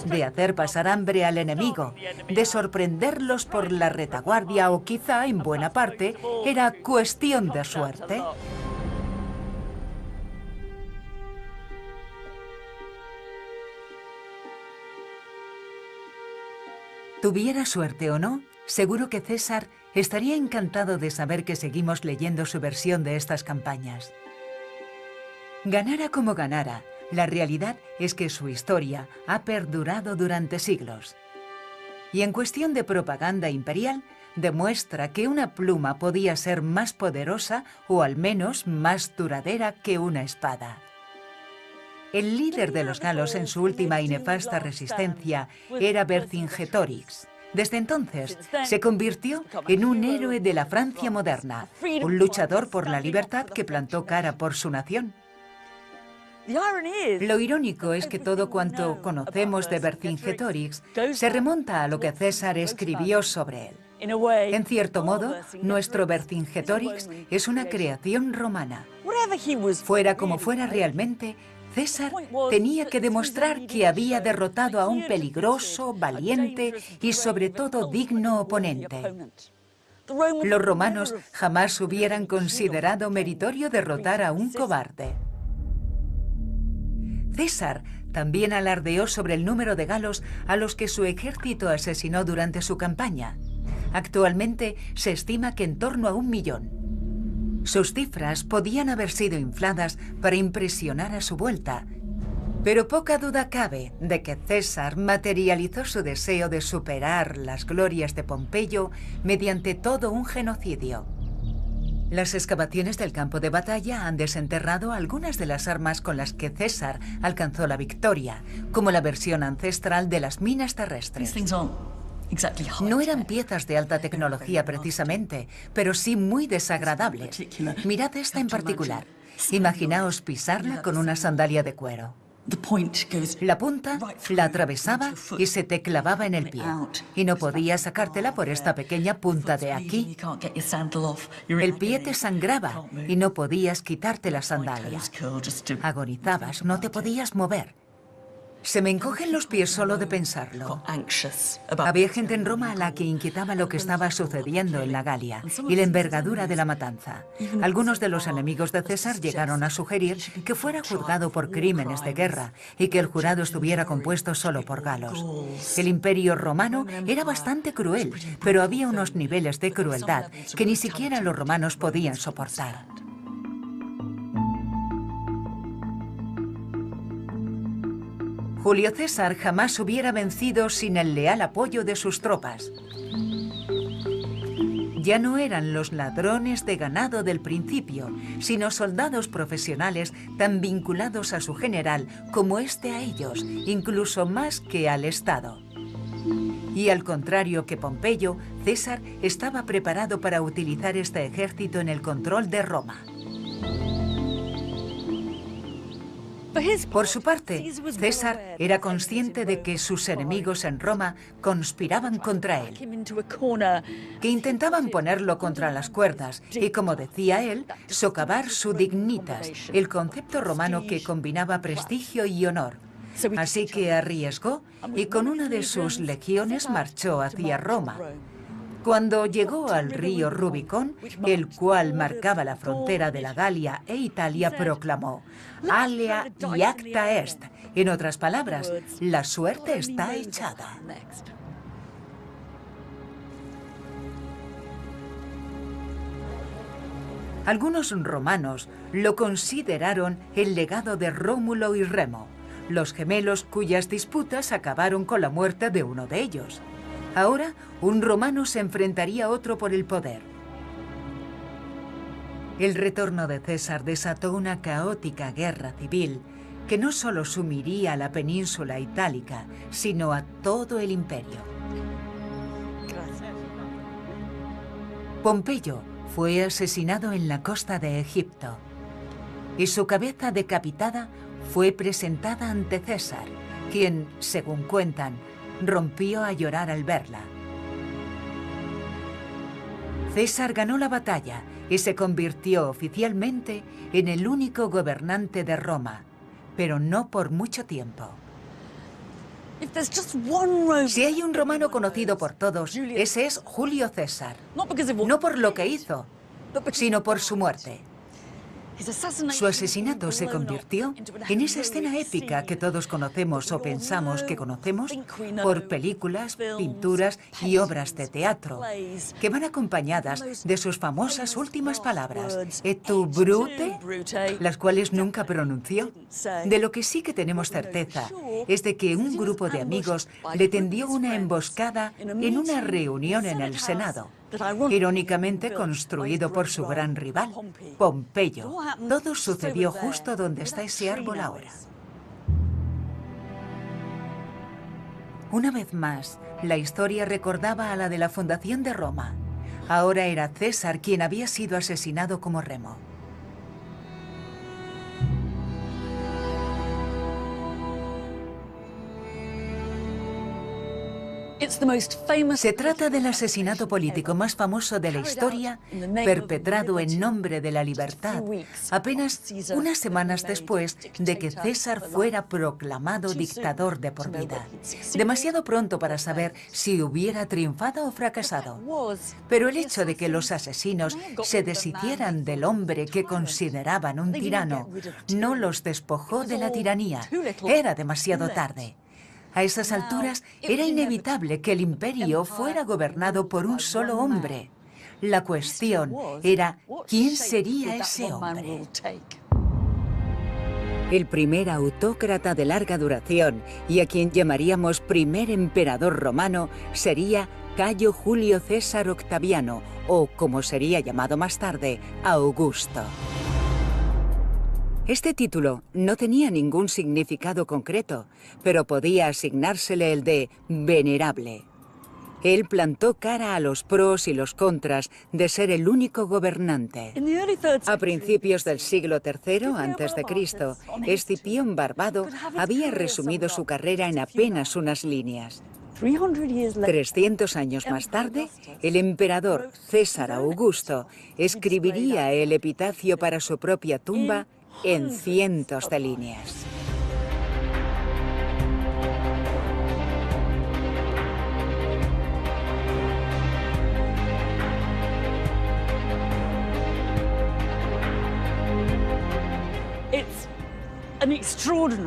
de hacer pasar hambre al enemigo, de sorprenderlos por la retaguardia o quizá, en buena parte, era cuestión de suerte. Tuviera suerte o no, seguro que César estaría encantado de saber que seguimos leyendo su versión de estas campañas. Ganara como ganara, la realidad es que su historia ha perdurado durante siglos. Y en cuestión de propaganda imperial, demuestra que una pluma podía ser más poderosa o al menos más duradera que una espada. El líder de los galos en su última y nefasta resistencia era Vercingetorix. Desde entonces se convirtió en un héroe de la Francia moderna, un luchador por la libertad que plantó cara por su nación. Lo irónico es que todo cuanto conocemos de Vercingetorix se remonta a lo que César escribió sobre él. En cierto modo, nuestro Vercingetorix es una creación romana. Fuera como fuera realmente, César tenía que demostrar que había derrotado a un peligroso, valiente y sobre todo digno oponente. Los romanos jamás hubieran considerado meritorio derrotar a un cobarde. César también alardeó sobre el número de galos a los que su ejército asesinó durante su campaña. Actualmente se estima que en torno a 1 millón. Sus cifras podían haber sido infladas para impresionar a su vuelta, pero poca duda cabe de que César materializó su deseo de superar las glorias de Pompeyo mediante todo un genocidio. Las excavaciones del campo de batalla han desenterrado algunas de las armas con las que César alcanzó la victoria, como la versión ancestral de las minas terrestres. No eran piezas de alta tecnología precisamente, pero sí muy desagradables. Mirad esta en particular. Imaginaos pisarla con una sandalia de cuero. La punta la atravesaba y se te clavaba en el pie. Y no podías sacártela por esta pequeña punta de aquí. El pie te sangraba y no podías quitarte la sandalia. Agonizabas, no te podías mover. Se me encogen los pies solo de pensarlo. Había gente en Roma a la que inquietaba lo que estaba sucediendo en la Galia y la envergadura de la matanza. Algunos de los enemigos de César llegaron a sugerir que fuera juzgado por crímenes de guerra y que el jurado estuviera compuesto solo por galos. El Imperio Romano era bastante cruel, pero había unos niveles de crueldad que ni siquiera los romanos podían soportar. Julio César jamás hubiera vencido sin el leal apoyo de sus tropas. Ya no eran los ladrones de ganado del principio, sino soldados profesionales tan vinculados a su general como este a ellos, incluso más que al Estado. Y al contrario que Pompeyo, César estaba preparado para utilizar este ejército en el control de Roma. Por su parte, César era consciente de que sus enemigos en Roma conspiraban contra él, que intentaban ponerlo contra las cuerdas y, como decía él, socavar su dignitas, el concepto romano que combinaba prestigio y honor. Así que arriesgó y con una de sus legiones marchó hacia Roma. Cuando llegó al río Rubicón, el cual marcaba la frontera de la Galia e Italia, proclamó: Alea iacta est. En otras palabras, la suerte está echada. Algunos romanos lo consideraron el legado de Rómulo y Remo, los gemelos cuyas disputas acabaron con la muerte de uno de ellos. Ahora, un romano se enfrentaría a otro por el poder. El retorno de César desató una caótica guerra civil que no solo sumiría a la península itálica, sino a todo el imperio. Pompeyo fue asesinado en la costa de Egipto y su cabeza decapitada fue presentada ante César, quien, según cuentan, rompió a llorar al verla. César ganó la batalla y se convirtió oficialmente en el único gobernante de Roma, pero no por mucho tiempo. Si hay un romano conocido por todos, ese es Julio César. No por lo que hizo, sino por su muerte. Su asesinato se convirtió en esa escena épica que todos conocemos o pensamos que conocemos por películas, pinturas y obras de teatro, que van acompañadas de sus famosas últimas palabras, et tu brute, las cuales nunca pronunció. De lo que sí que tenemos certeza es de que un grupo de amigos le tendió una emboscada en una reunión en el Senado, irónicamente construido por su gran rival, Pompeyo. Todo sucedió justo donde está ese árbol ahora. Una vez más, la historia recordaba a la de la fundación de Roma. Ahora era César quien había sido asesinado como Remo. Se trata del asesinato político más famoso de la historia, perpetrado en nombre de la libertad, apenas unas semanas después de que César fuera proclamado dictador de por vida. Demasiado pronto para saber si hubiera triunfado o fracasado. Pero el hecho de que los asesinos se deshicieran del hombre que consideraban un tirano no los despojó de la tiranía. Era demasiado tarde. A esas alturas era inevitable que el imperio fuera gobernado por un solo hombre. La cuestión era ¿quién sería ese hombre? El primer autócrata de larga duración y a quien llamaríamos primer emperador romano sería Cayo Julio César Octaviano, o como sería llamado más tarde, Augusto. Este título no tenía ningún significado concreto, pero podía asignársele el de venerable. Él plantó cara a los pros y los contras de ser el único gobernante. A principios del siglo III a.C., Escipión Barbado había resumido su carrera en apenas unas líneas. 300 años más tarde, el emperador César Augusto escribiría el epitafio para su propia tumba en cientos de líneas.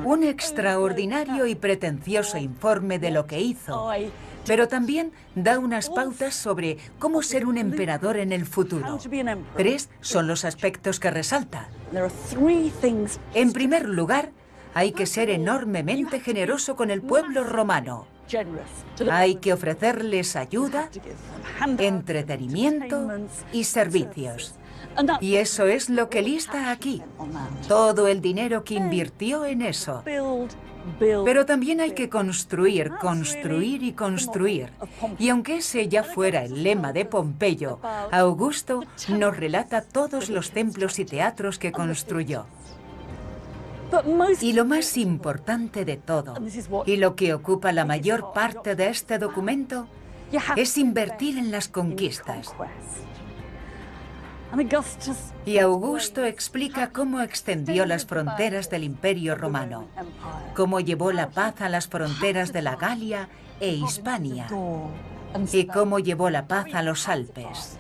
Un extraordinario y pretencioso informe de lo que hizo, pero también da unas pautas sobre cómo ser un emperador en el futuro. 3 son los aspectos que resalta. En primer lugar, Hay que ser enormemente generoso con el pueblo romano. Hay que ofrecerles ayuda, entretenimiento y servicios. Y eso es lo que lista aquí. Todo el dinero que invirtió en eso. Pero también hay que construir, construir y construir. Y aunque ese ya fuera el lema de Pompeyo, Augusto nos relata todos los templos y teatros que construyó. Y lo más importante de todo, y lo que ocupa la mayor parte de este documento, es invertir en las conquistas. Y Augusto explica cómo extendió las fronteras del Imperio Romano, cómo llevó la paz a las fronteras de la Galia e Hispania, y cómo llevó la paz a los Alpes.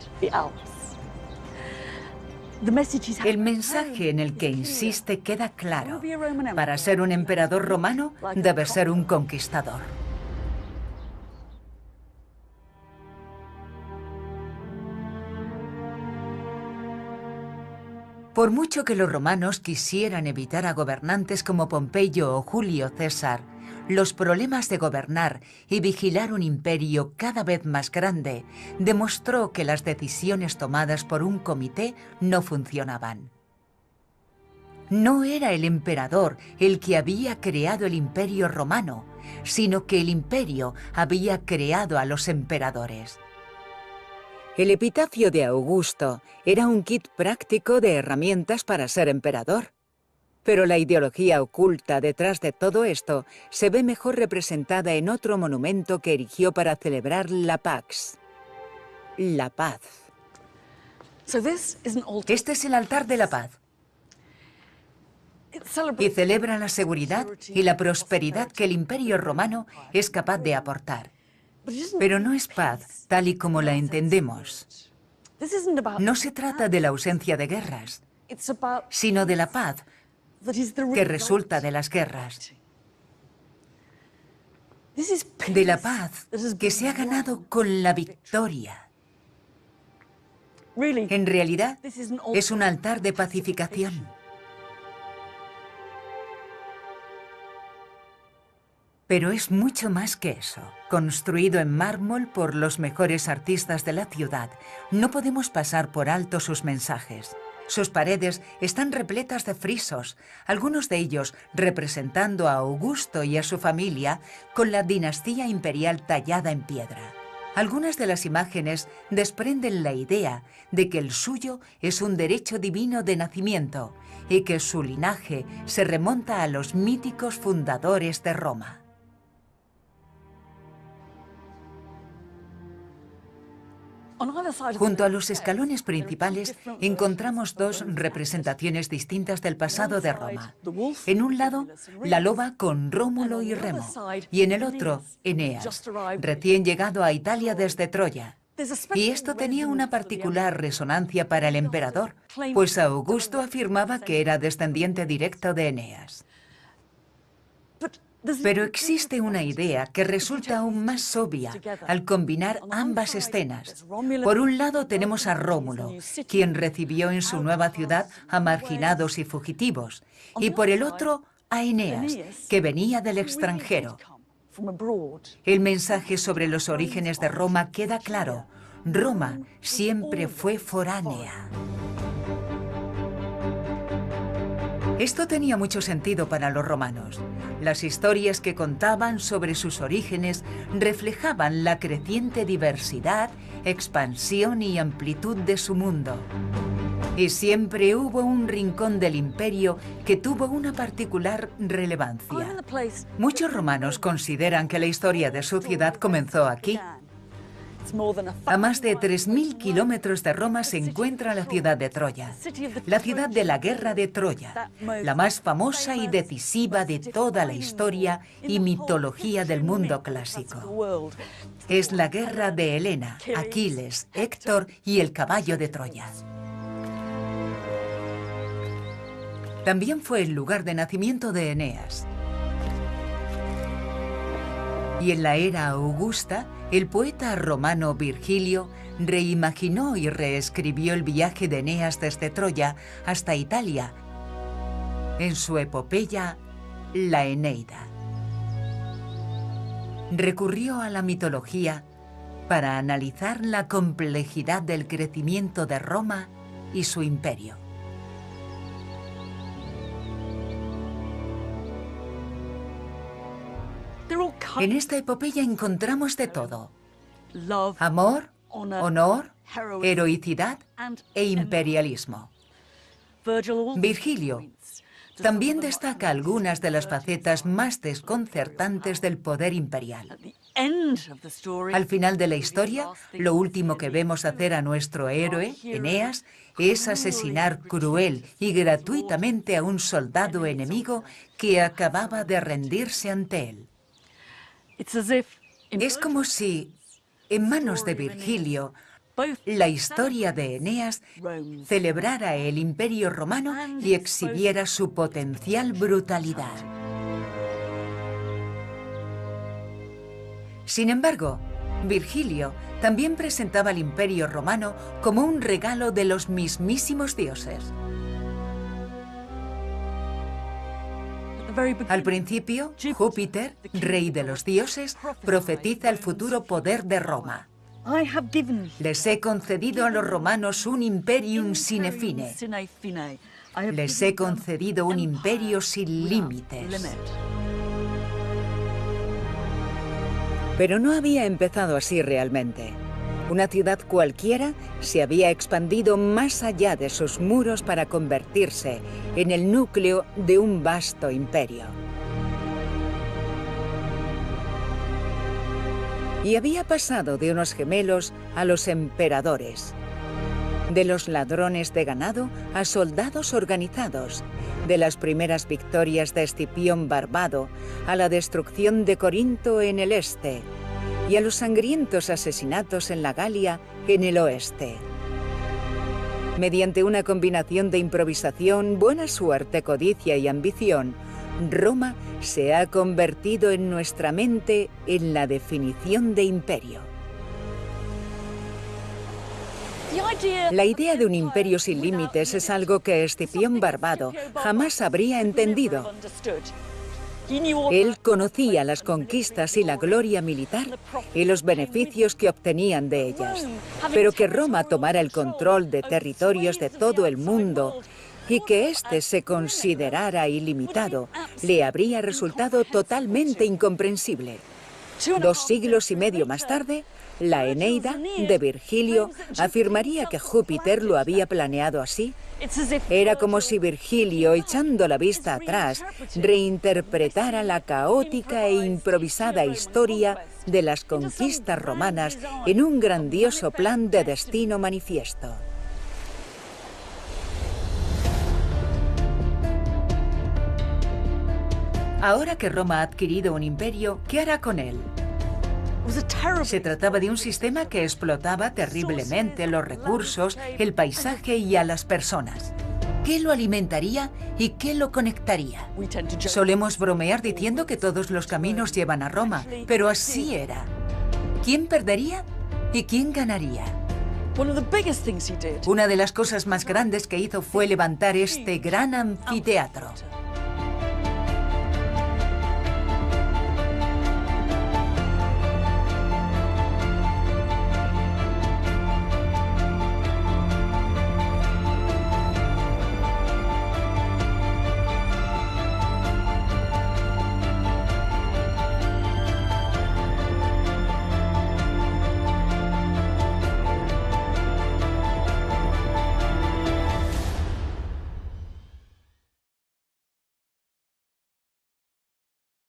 El mensaje en el que insiste queda claro. Para ser un emperador romano, debe ser un conquistador. Por mucho que los romanos quisieran evitar a gobernantes como Pompeyo o Julio César, los problemas de gobernar y vigilar un imperio cada vez más grande demostró que las decisiones tomadas por un comité no funcionaban. No era el emperador el que había creado el imperio romano, sino que el imperio había creado a los emperadores. El epitafio de Augusto era un kit práctico de herramientas para ser emperador. Pero la ideología oculta detrás de todo esto se ve mejor representada en otro monumento que erigió para celebrar la Pax. La paz. Este es el altar de la paz. Y celebra la seguridad y la prosperidad que el Imperio Romano es capaz de aportar. Pero no es paz tal y como la entendemos. No se trata de la ausencia de guerras, sino de la paz que resulta de las guerras. De la paz que se ha ganado con la victoria. En realidad, es un altar de pacificación. Pero es mucho más que eso. Construido en mármol por los mejores artistas de la ciudad, no podemos pasar por alto sus mensajes. Sus paredes están repletas de frisos, algunos de ellos representando a Augusto y a su familia con la dinastía imperial tallada en piedra. Algunas de las imágenes desprenden la idea de que el suyo es un derecho divino de nacimiento y que su linaje se remonta a los míticos fundadores de Roma. Junto a los escalones principales encontramos dos representaciones distintas del pasado de Roma. En un lado, la loba con Rómulo y Remo, y en el otro, Eneas, recién llegado a Italia desde Troya. Y esto tenía una particular resonancia para el emperador, pues Augusto afirmaba que era descendiente directo de Eneas. Pero existe una idea que resulta aún más obvia al combinar ambas escenas. Por un lado tenemos a Rómulo, quien recibió en su nueva ciudad a marginados y fugitivos, y por el otro a Eneas, que venía del extranjero. El mensaje sobre los orígenes de Roma queda claro. Roma siempre fue foránea. Esto tenía mucho sentido para los romanos. Las historias que contaban sobre sus orígenes reflejaban la creciente diversidad, expansión y amplitud de su mundo. Y siempre hubo un rincón del imperio que tuvo una particular relevancia. Muchos romanos consideran que la historia de su ciudad comenzó aquí. A más de 3.000 kilómetros de Roma se encuentra la ciudad de Troya, la ciudad de la guerra de Troya, la más famosa y decisiva de toda la historia y mitología del mundo clásico. Es la guerra de Helena, Aquiles, Héctor y el caballo de Troya. También fue el lugar de nacimiento de Eneas. Y en la era augusta, el poeta romano Virgilio reimaginó y reescribió el viaje de Eneas desde Troya hasta Italia en su epopeya la Eneida. Recurrió a la mitología para analizar la complejidad del crecimiento de Roma y su imperio. En esta epopeya encontramos de todo: amor, honor, heroicidad e imperialismo. Virgilio también destaca algunas de las facetas más desconcertantes del poder imperial. Al final de la historia, lo último que vemos hacer a nuestro héroe, Eneas, es asesinar cruel y gratuitamente a un soldado enemigo que acababa de rendirse ante él. Es como si, en manos de Virgilio, la historia de Eneas celebrara el Imperio Romano y exhibiera su potencial brutalidad. Sin embargo, Virgilio también presentaba al Imperio Romano como un regalo de los mismísimos dioses. Al principio, Júpiter, rey de los dioses, profetiza el futuro poder de Roma. Les he concedido a los romanos un imperium sine fine. Les he concedido un imperio sin límites. Pero no había empezado así realmente. Una ciudad cualquiera se había expandido más allá de sus muros para convertirse en el núcleo de un vasto imperio. Y había pasado de unos gemelos a los emperadores, de los ladrones de ganado a soldados organizados, de las primeras victorias de Escipión Barbado a la destrucción de Corinto en el este y a los sangrientos asesinatos en la Galia en el oeste. Mediante una combinación de improvisación, buena suerte, codicia y ambición, Roma se ha convertido en nuestra mente en la definición de imperio. La idea de un imperio sin límites es algo que Escipión Barbado jamás habría entendido. Él conocía las conquistas y la gloria militar y los beneficios que obtenían de ellas, pero que Roma tomara el control de territorios de todo el mundo y que éste se considerara ilimitado, le habría resultado totalmente incomprensible. 2 siglos y medio más tarde, la Eneida de Virgilio afirmaría que Júpiter lo había planeado así. Era como si Virgilio, echando la vista atrás, reinterpretara la caótica e improvisada historia de las conquistas romanas en un grandioso plan de destino manifiesto. Ahora que Roma ha adquirido un imperio, ¿qué hará con él? Se trataba de un sistema que explotaba terriblemente los recursos, el paisaje y a las personas. ¿Qué lo alimentaría y qué lo conectaría? Solemos bromear diciendo que todos los caminos llevan a Roma, pero así era. ¿Quién perdería y quién ganaría? Una de las cosas más grandes que hizo fue levantar este gran anfiteatro.